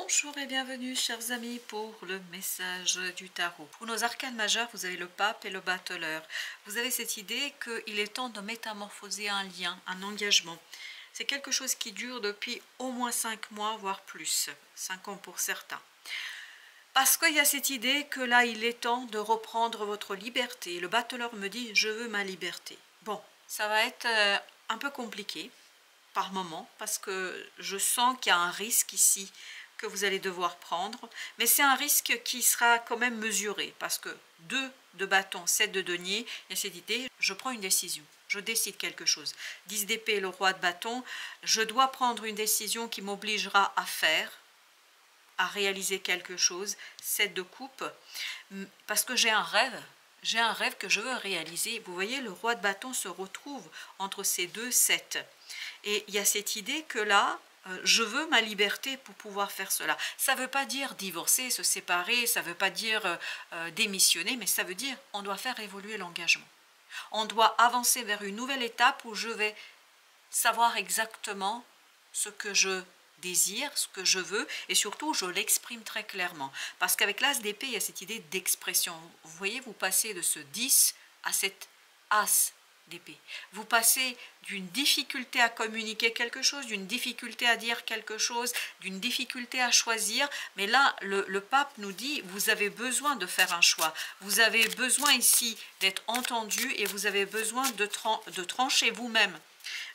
Bonjour et bienvenue chers amis pour le message du tarot. Pour nos arcanes majeures, vous avez le pape et le battleur. Vous avez cette idée qu'il est temps de métamorphoser un lien, un engagement. C'est quelque chose qui dure depuis au moins 5 mois, voire plus, 5 ans pour certains. Parce qu'il y a cette idée que là, il est temps de reprendre votre liberté. Le battleur me dit « je veux ma liberté ». Bon, ça va être un peu compliqué par moment, parce que je sens qu'il y a un risque ici que vous allez devoir prendre, mais c'est un risque qui sera quand même mesuré, parce que 2 de bâton, 7 de denier, il y a cette idée, je prends une décision, je décide quelque chose. 10 d'épée, le roi de bâton, je dois prendre une décision qui m'obligera à faire, à réaliser quelque chose. 7 de coupe, parce que j'ai un rêve que je veux réaliser. Vous voyez, le roi de bâton se retrouve entre ces deux 7. Et il y a cette idée que là, je veux ma liberté pour pouvoir faire cela. Ça ne veut pas dire divorcer, se séparer, ça ne veut pas dire démissionner, mais ça veut dire on doit faire évoluer l'engagement. On doit avancer vers une nouvelle étape où je vais savoir exactement ce que je désire, ce que je veux, et surtout je l'exprime très clairement. Parce qu'avec l'as d'épée, il y a cette idée d'expression. Vous voyez, vous passez de ce 10 à cet as d'épée. Vous passez d'une difficulté à communiquer quelque chose, d'une difficulté à dire quelque chose, d'une difficulté à choisir, mais là, le pape nous dit, vous avez besoin de faire un choix, vous avez besoin ici d'être entendu et vous avez besoin de trancher vous-même.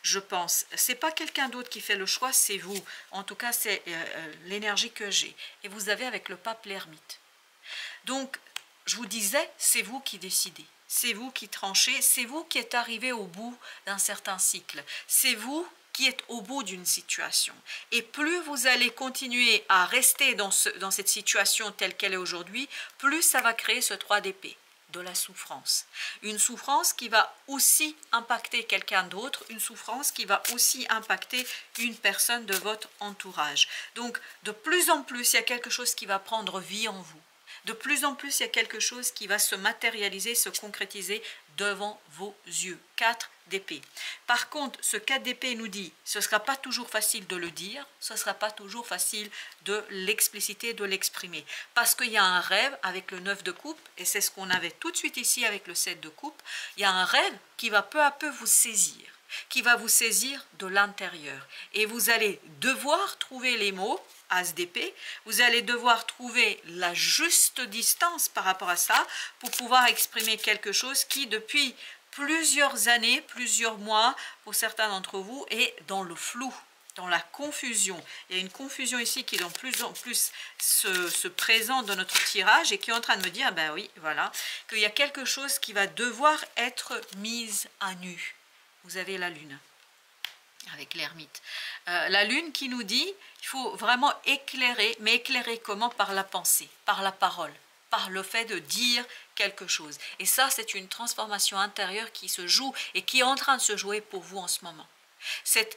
Je pense, c'est pas quelqu'un d'autre qui fait le choix, c'est vous. En tout cas, c'est l'énergie que j'ai. Et vous avez avec le pape l'ermite. Donc, je vous disais, c'est vous qui décidez. C'est vous qui tranchez, c'est vous qui êtes arrivé au bout d'un certain cycle. C'est vous qui êtes au bout d'une situation. Et plus vous allez continuer à rester dans cette situation telle qu'elle est aujourd'hui, plus ça va créer ce 3 d'épée, de la souffrance. Une souffrance qui va aussi impacter quelqu'un d'autre, une souffrance qui va aussi impacter une personne de votre entourage. Donc, de plus en plus, il y a quelque chose qui va prendre vie en vous. De plus en plus, il y a quelque chose qui va se matérialiser, se concrétiser devant vos yeux. 4 d'épée. Par contre, ce 4 d'épée nous dit, ce ne sera pas toujours facile de le dire, ce ne sera pas toujours facile de l'expliciter, de l'exprimer. Parce qu'il y a un rêve avec le 9 de coupe, et c'est ce qu'on avait tout de suite ici avec le 7 de coupe, il y a un rêve qui va peu à peu vous saisir, qui va vous saisir de l'intérieur. Et vous allez devoir trouver les mots, as d'épée, vous allez devoir trouver la juste distance par rapport à ça pour pouvoir exprimer quelque chose qui depuis plusieurs années, plusieurs mois pour certains d'entre vous est dans le flou, dans la confusion. Il y a une confusion ici qui est de plus en plus se présente dans notre tirage et qui est en train de me dire, ben oui, voilà, qu'il y a quelque chose qui va devoir être mise à nu. Vous avez la lune avec l'ermite. La lune qui nous dit, il faut vraiment éclairer, mais éclairer comment? Par la pensée, par la parole, par le fait de dire quelque chose. Et ça, c'est une transformation intérieure qui se joue et qui est en train de se jouer pour vous en ce moment. Cette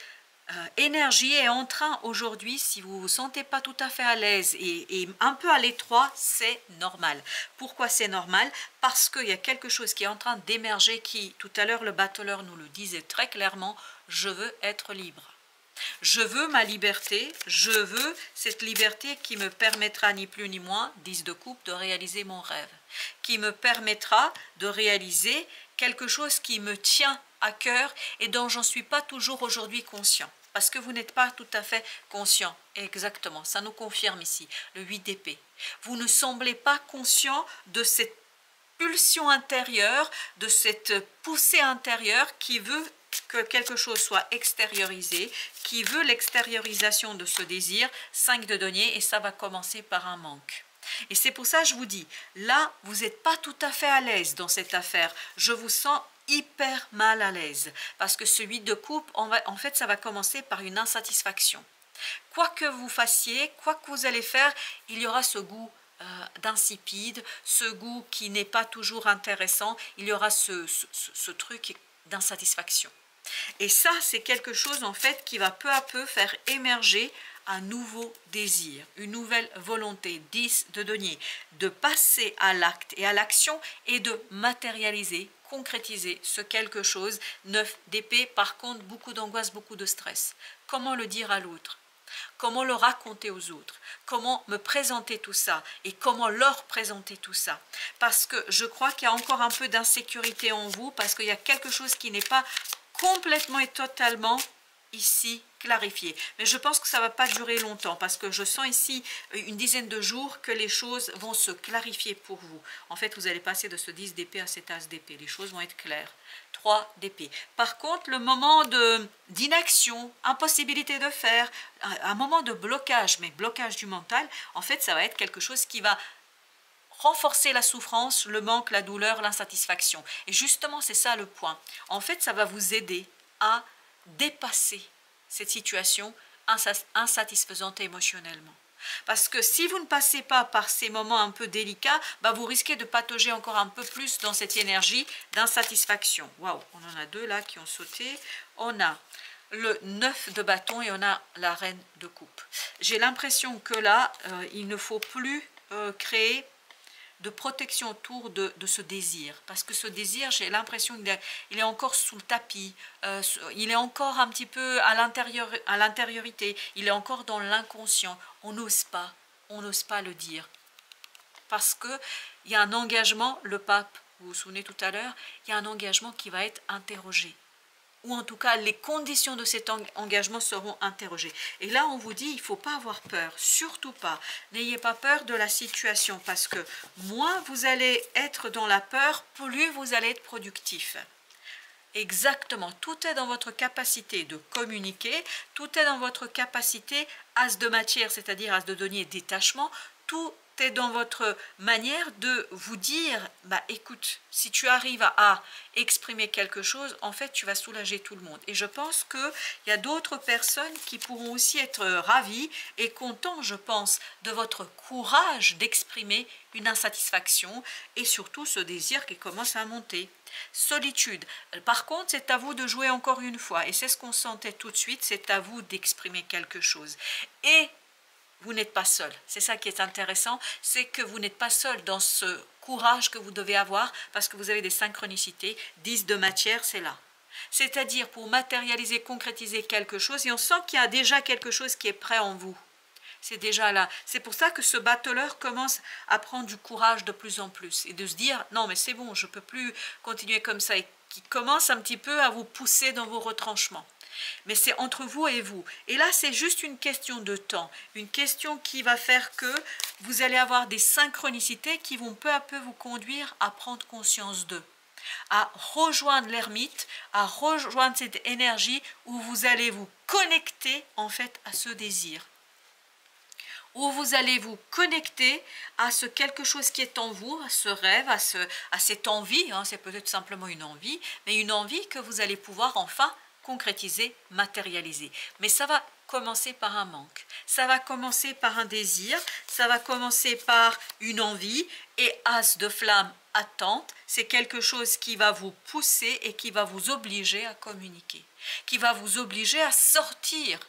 énergie est en train aujourd'hui, si vous ne vous sentez pas tout à fait à l'aise et un peu à l'étroit, c'est normal. Pourquoi c'est normal? Parce qu'il y a quelque chose qui est en train d'émerger qui, tout à l'heure, le battleur nous le disait très clairement, je veux être libre. Je veux ma liberté, je veux cette liberté qui me permettra ni plus ni moins, 10 de coupe, de réaliser mon rêve, qui me permettra de réaliser quelque chose qui me tient à cœur et dont j'en suis pas toujours aujourd'hui conscient. Parce que vous n'êtes pas tout à fait conscient. Exactement, ça nous confirme ici, le 8 d'épée. Vous ne semblez pas conscient de cette pulsion intérieure, de cette poussée intérieure qui veut que quelque chose soit extériorisé, qui veut l'extériorisation de ce désir, 5 de denier, et ça va commencer par un manque. Et c'est pour ça que je vous dis, là, vous n'êtes pas tout à fait à l'aise dans cette affaire. Je vous sens hyper mal à l'aise, parce que ce 8 de coupe, en fait, ça va commencer par une insatisfaction. Quoi que vous fassiez, quoi que vous allez faire, il y aura ce goût d'insipide, ce goût qui n'est pas toujours intéressant, il y aura ce truc d'insatisfaction. Et ça, c'est quelque chose en fait qui va peu à peu faire émerger un nouveau désir, une nouvelle volonté, 10 de denier, de passer à l'acte et à l'action et de matérialiser, concrétiser ce quelque chose. 9 d'épée, par contre, beaucoup d'angoisse, beaucoup de stress. Comment le dire à l'autre? comment le raconter aux autres, comment me présenter tout ça et comment leur présenter tout ça. Parce que je crois qu'il y a encore un peu d'insécurité en vous, parce qu'il y a quelque chose qui n'est pas complètement et totalement ici clarifié. Mais je pense que ça ne va pas durer longtemps, parce que je sens ici une dizaine de jours que les choses vont se clarifier pour vous. En fait, vous allez passer de ce 10 d'épée à cet as d'épée. Les choses vont être claires. 3 d'épée. Par contre, le moment d'inaction, impossibilité de faire, un moment de blocage, mais blocage du mental, en fait, ça va être quelque chose qui va renforcer la souffrance, le manque, la douleur, l'insatisfaction. Et justement, c'est ça le point. En fait, ça va vous aider à dépasser cette situation insatisfaisante émotionnellement. Parce que si vous ne passez pas par ces moments un peu délicats, bah vous risquez de patauger encore un peu plus dans cette énergie d'insatisfaction. Waouh, on en a deux là qui ont sauté. On a le 9 de bâton et on a la reine de coupe. J'ai l'impression que là, il ne faut plus créer de protection autour de ce désir, parce que ce désir, j'ai l'impression qu'il est encore sous le tapis, il est encore un petit peu à l'intériorité, il est encore dans l'inconscient, on n'ose pas le dire, parce que il y a un engagement, le pape, vous vous souvenez tout à l'heure, il y a un engagement qui va être interrogé, ou en tout cas les conditions de cet engagement seront interrogées. Et là on vous dit, il ne faut pas avoir peur, surtout pas, n'ayez pas peur de la situation, parce que moins vous allez être dans la peur, plus vous allez être productif. Exactement, tout est dans votre capacité de communiquer, tout est dans votre capacité, as de matière, c'est-à-dire as de denier, détachement, tout est dans votre manière de vous dire, bah écoute, si tu arrives à exprimer quelque chose, en fait tu vas soulager tout le monde. Et je pense qu'il y a d'autres personnes qui pourront aussi être ravies et contents, je pense, de votre courage d'exprimer une insatisfaction et surtout ce désir qui commence à monter. Solitude, par contre c'est à vous de jouer encore une fois, et c'est ce qu'on sentait tout de suite, c'est à vous d'exprimer quelque chose. Et vous n'êtes pas seul, c'est ça qui est intéressant, c'est que vous n'êtes pas seul dans ce courage que vous devez avoir, parce que vous avez des synchronicités, 10 de matière, c'est là. C'est-à-dire pour matérialiser, concrétiser quelque chose, et on sent qu'il y a déjà quelque chose qui est prêt en vous. C'est déjà là. C'est pour ça que ce battleur commence à prendre du courage de plus en plus, et de se dire, non mais c'est bon, je ne peux plus continuer comme ça, et qui commence un petit peu à vous pousser dans vos retranchements. Mais c'est entre vous et vous. Et là, c'est juste une question de temps. Une question qui va faire que vous allez avoir des synchronicités qui vont peu à peu vous conduire à prendre conscience d'eux, à rejoindre l'ermite, à rejoindre cette énergie où vous allez vous connecter en fait à ce désir, où vous allez vous connecter à ce quelque chose qui est en vous, à ce rêve, à cette envie, hein, c'est peut-être simplement une envie, mais une envie que vous allez pouvoir enfin concrétiser, matérialiser. Mais ça va commencer par un manque, ça va commencer par un désir, ça va commencer par une envie, et as de flamme, attente, c'est quelque chose qui va vous pousser et qui va vous obliger à communiquer, qui va vous obliger à sortir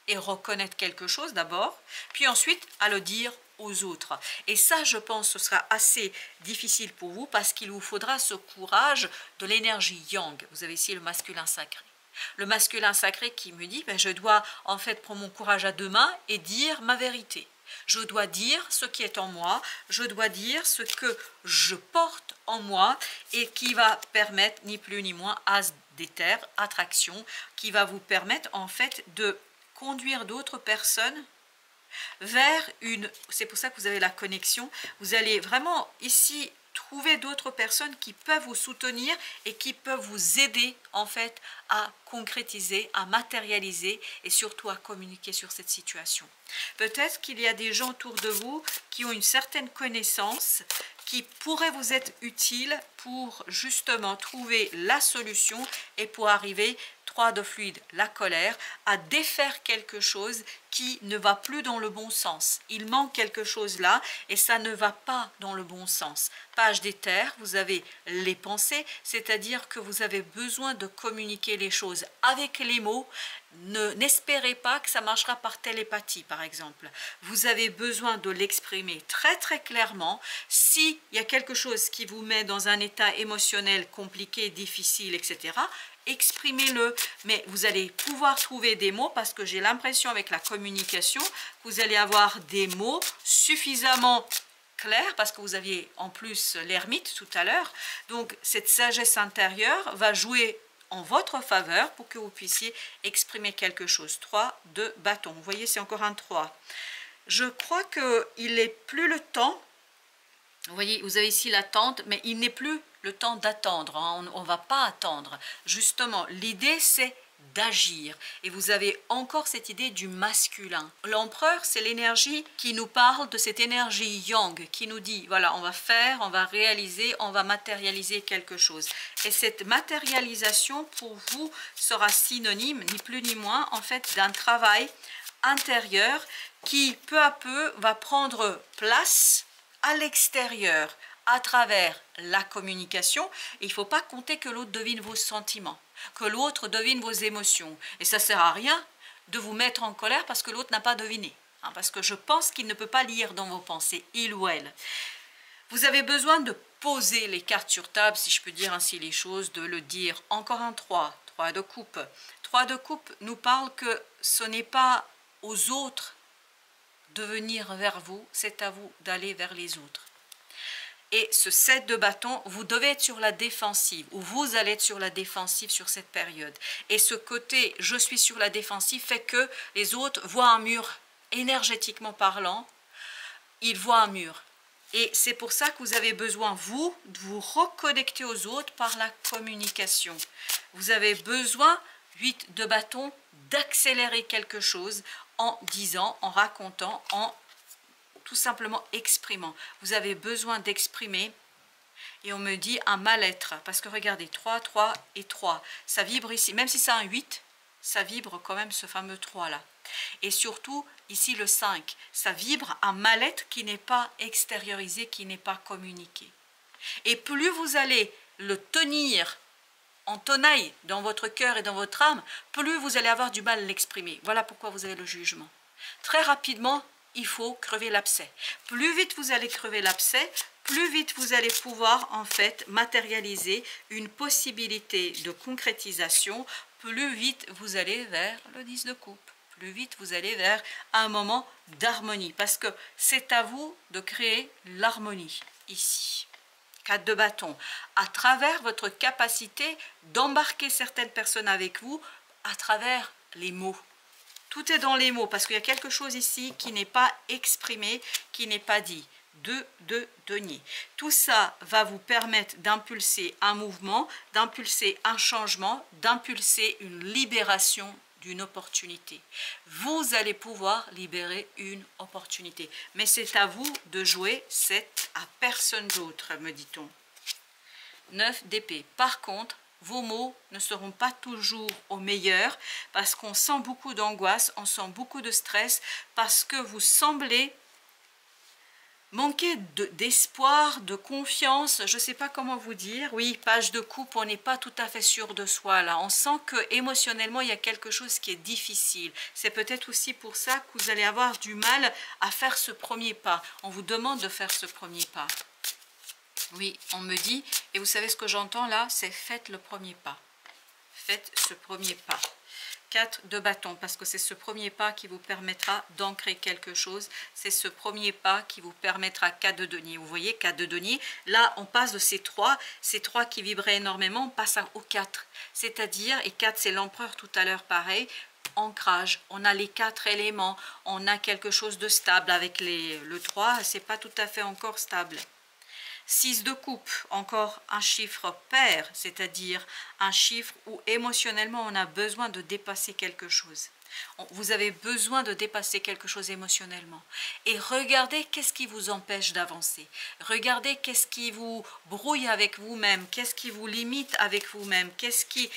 et reconnaître quelque chose d'abord, puis ensuite à le dire aux autres. Et ça, je pense, ce sera assez difficile pour vous, parce qu'il vous faudra ce courage de l'énergie yang. Vous avez ici le masculin sacré. Le masculin sacré qui me dit, ben, je dois en fait prendre mon courage à deux mains et dire ma vérité. Je dois dire ce qui est en moi, je dois dire ce que je porte en moi, et qui va permettre, ni plus ni moins, as d'éther, attraction, qui va vous permettre en fait de conduire d'autres personnes vers une... C'est pour ça que vous avez la connexion. Vous allez vraiment ici trouver d'autres personnes qui peuvent vous soutenir et qui peuvent vous aider en fait à concrétiser, à matérialiser et surtout à communiquer sur cette situation. Peut-être qu'il y a des gens autour de vous qui ont une certaine connaissance qui pourrait vous être utile pour justement trouver la solution et pour arriver, 3 de fluide, la colère, à défaire quelque chose qui ne va plus dans le bon sens. Il manque quelque chose là et ça ne va pas dans le bon sens. Page d'éther, vous avez les pensées, c'est-à-dire que vous avez besoin de communiquer les choses avec les mots. N'espérez pas que ça marchera par télépathie, par exemple. Vous avez besoin de l'exprimer très très clairement. S'il y a quelque chose qui vous met dans un état émotionnel compliqué, difficile, etc., exprimez-le, mais vous allez pouvoir trouver des mots parce que j'ai l'impression avec la communication, vous allez avoir des mots suffisamment clairs parce que vous aviez en plus l'ermite tout à l'heure. Donc cette sagesse intérieure va jouer en votre faveur pour que vous puissiez exprimer quelque chose. 3 de bâton. Vous voyez, c'est encore un 3. Je crois qu'il n'est plus le temps. Vous voyez, vous avez ici l'attente, mais il n'est plus le temps d'attendre. Hein. On ne va pas attendre. Justement, l'idée, c'est d'agir. Et vous avez encore cette idée du masculin. L'empereur, c'est l'énergie qui nous parle de cette énergie yang, qui nous dit, voilà, on va faire, on va réaliser, on va matérialiser quelque chose. Et cette matérialisation, pour vous, sera synonyme, ni plus ni moins, en fait, d'un travail intérieur qui, peu à peu, va prendre place à l'extérieur, à travers la communication. Et il ne faut pas compter que l'autre devine vos sentiments, que l'autre devine vos émotions. Et ça ne sert à rien de vous mettre en colère parce que l'autre n'a pas deviné. Hein, parce que je pense qu'il ne peut pas lire dans vos pensées, il ou elle. Vous avez besoin de poser les cartes sur table, si je peux dire ainsi les choses, de le dire. Encore un 3, 3 de coupe. 3 de coupe nous parle que ce n'est pas aux autres de venir vers vous, c'est à vous d'aller vers les autres. Et ce 7 de bâton, vous devez être sur la défensive, ou vous allez être sur la défensive sur cette période. Et ce côté « je suis sur la défensive » fait que les autres voient un mur, énergétiquement parlant, ils voient un mur. Et c'est pour ça que vous avez besoin, vous, de vous reconnecter aux autres par la communication. Vous avez besoin, 8 de bâton, d'accélérer quelque chose en disant, en racontant, en tout simplement exprimant. Vous avez besoin d'exprimer. Et on me dit un mal-être. Parce que regardez, 3, 3 et 3. Ça vibre ici. Même si c'est un 8, ça vibre quand même ce fameux 3 là. Et surtout, ici le 5. Ça vibre un mal-être qui n'est pas extériorisé, qui n'est pas communiqué. Et plus vous allez le tenir en tenaille dans votre cœur et dans votre âme, plus vous allez avoir du mal à l'exprimer. Voilà pourquoi vous avez le jugement. Très rapidement, il faut crever l'abcès. Plus vite vous allez crever l'abcès, plus vite vous allez pouvoir en fait matérialiser une possibilité de concrétisation, plus vite vous allez vers le 10 de coupe. Plus vite vous allez vers un moment d'harmonie. Parce que c'est à vous de créer l'harmonie ici. 4 de bâton, à travers votre capacité d'embarquer certaines personnes avec vous, à travers les mots. Tout est dans les mots, parce qu'il y a quelque chose ici qui n'est pas exprimé, qui n'est pas dit. 2 de denier. Tout ça va vous permettre d'impulser un mouvement, d'impulser un changement, d'impulser une libération d'une opportunité. Vous allez pouvoir libérer une opportunité. Mais c'est à vous de jouer, c'est à personne d'autre, me dit-on. 9 d'épée. Par contre, vos mots ne seront pas toujours au meilleur parce qu'on sent beaucoup d'angoisse, on sent beaucoup de stress parce que vous semblez manquer d'espoir, de confiance, je ne sais pas comment vous dire. Oui, page de coupe, on n'est pas tout à fait sûr de soi là. On sent que émotionnellement, il y a quelque chose qui est difficile. C'est peut-être aussi pour ça que vous allez avoir du mal à faire ce premier pas. On vous demande de faire ce premier pas. Oui, on me dit, et vous savez ce que j'entends là, c'est faites le premier pas. Faites ce premier pas. 4 de bâton, parce que c'est ce premier pas qui vous permettra d'ancrer quelque chose. C'est ce premier pas qui vous permettra 4 de denier. Vous voyez, 4 de denier, là on passe de ces trois qui vibraient énormément, on passe au 4. C'est-à-dire, et 4 c'est l'empereur tout à l'heure pareil, ancrage. On a les 4 éléments, on a quelque chose de stable. Avec le 3, c'est pas tout à fait encore stable. 6 de coupe, encore un chiffre pair, c'est-à-dire un chiffre où émotionnellement on a besoin de dépasser quelque chose. Vous avez besoin de dépasser quelque chose émotionnellement. Et regardez qu'est-ce qui vous empêche d'avancer. Regardez qu'est-ce qui vous brouille avec vous-même, qu'est-ce qui vous limite avec vous-même, qu'est-ce qui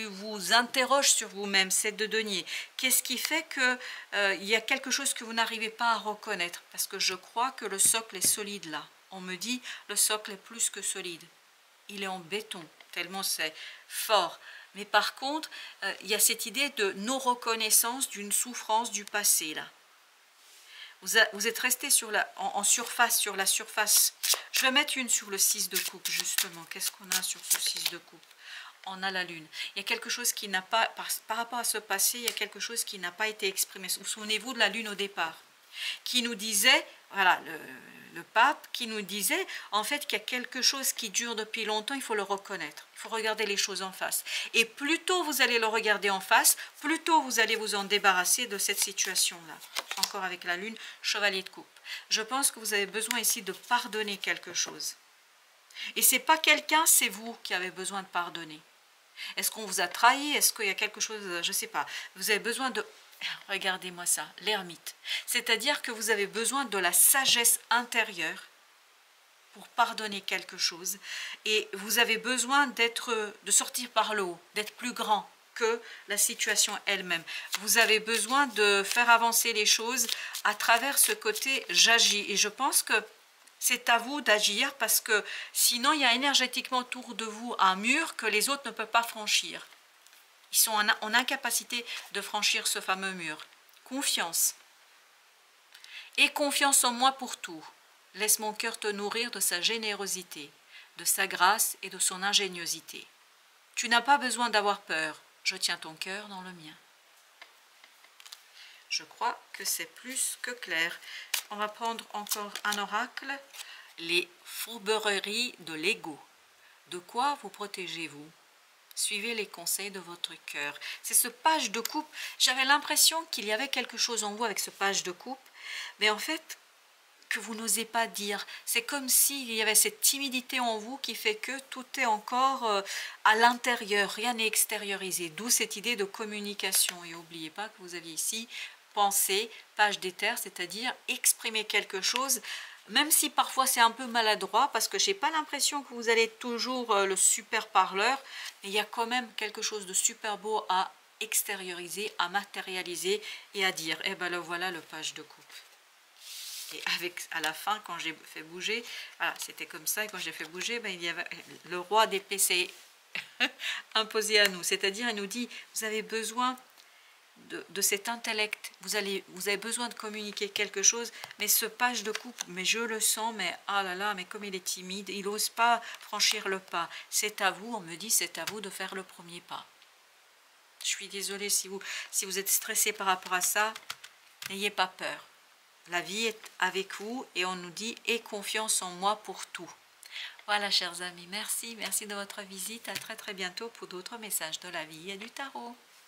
vous interroge sur vous-même, 7 de denier. Qu'est-ce qui fait que il y a quelque chose que vous n'arrivez pas à reconnaître? Parce que je crois que le socle est solide là. On me dit le socle est plus que solide. Il est en béton, tellement c'est fort. Mais par contre, il y a cette idée de non-reconnaissance d'une souffrance du passé là. Vous êtes resté sur en surface, sur la surface. Je vais mettre une sur le 6 de coupe, justement. Qu'est-ce qu'on a sur ce 6 de coupe? On a la lune. Il y a quelque chose qui n'a pas, par rapport à ce passé, il y a quelque chose qui n'a pas été exprimé. Souvenez-vous de la lune au départ, qui nous disait, voilà, le pape, qui nous disait, en fait, qu'il y a quelque chose qui dure depuis longtemps, il faut le reconnaître. Il faut regarder les choses en face. Et plus tôt vous allez le regarder en face, plus tôt vous allez vous en débarrasser de cette situation-là. Encore avec la lune, chevalier de coupe. Je pense que vous avez besoin ici de pardonner quelque chose. Et c'est pas quelqu'un, c'est vous qui avez besoin de pardonner. Est-ce qu'on vous a trahi? Est-ce qu'il y a quelque chose, je ne sais pas. Vous avez besoin de... Regardez-moi ça, l'ermite. C'est-à-dire que vous avez besoin de la sagesse intérieure pour pardonner quelque chose. Et vous avez besoin de sortir par le haut, d'être plus grand que la situation elle-même. Vous avez besoin de faire avancer les choses à travers ce côté j'agis. Et je pense que c'est à vous d'agir parce que sinon il y a énergétiquement autour de vous un mur que les autres ne peuvent pas franchir. Ils sont en incapacité de franchir ce fameux mur. Confiance. Et confiance en moi pour tout. Laisse mon cœur te nourrir de sa générosité, de sa grâce et de son ingéniosité. Tu n'as pas besoin d'avoir peur. Je tiens ton cœur dans le mien. Je crois que c'est plus que clair. On va prendre encore un oracle. Les fourbereries de l'ego. De quoi vous protégez-vous? Suivez les conseils de votre cœur. C'est ce page de coupe. J'avais l'impression qu'il y avait quelque chose en vous avec ce page de coupe. Mais en fait, que vous n'osez pas dire. C'est comme s'il y avait cette timidité en vous qui fait que tout est encore à l'intérieur. Rien n'est extériorisé. D'où cette idée de communication. Et n'oubliez pas que vous aviez ici pensée, page d'éther, c'est-à-dire exprimer quelque chose. Même si parfois c'est un peu maladroit, parce que je n'ai pas l'impression que vous allez être toujours le super parleur, mais il y a quand même quelque chose de super beau à extérioriser, à matérialiser et à dire. Et bien là, voilà le page de coupe. Et à la fin, quand j'ai fait bouger, voilà, c'était comme ça, et quand j'ai fait bouger, ben, il y avait le roi d'épée s'est imposé à nous. C'est-à-dire, il nous dit, vous avez besoin de cet intellect, vous avez besoin de communiquer quelque chose, mais ce page de coupe, mais je le sens, mais ah là là, mais comme il est timide, il n'ose pas franchir le pas. C'est à vous, on me dit, c'est à vous de faire le premier pas. Je suis désolée si vous êtes stressé par rapport à ça, n'ayez pas peur. La vie est avec vous et on nous dit « Aie confiance en moi pour tout ». Voilà, chers amis, merci de votre visite. À très bientôt pour d'autres messages de la vie et du tarot.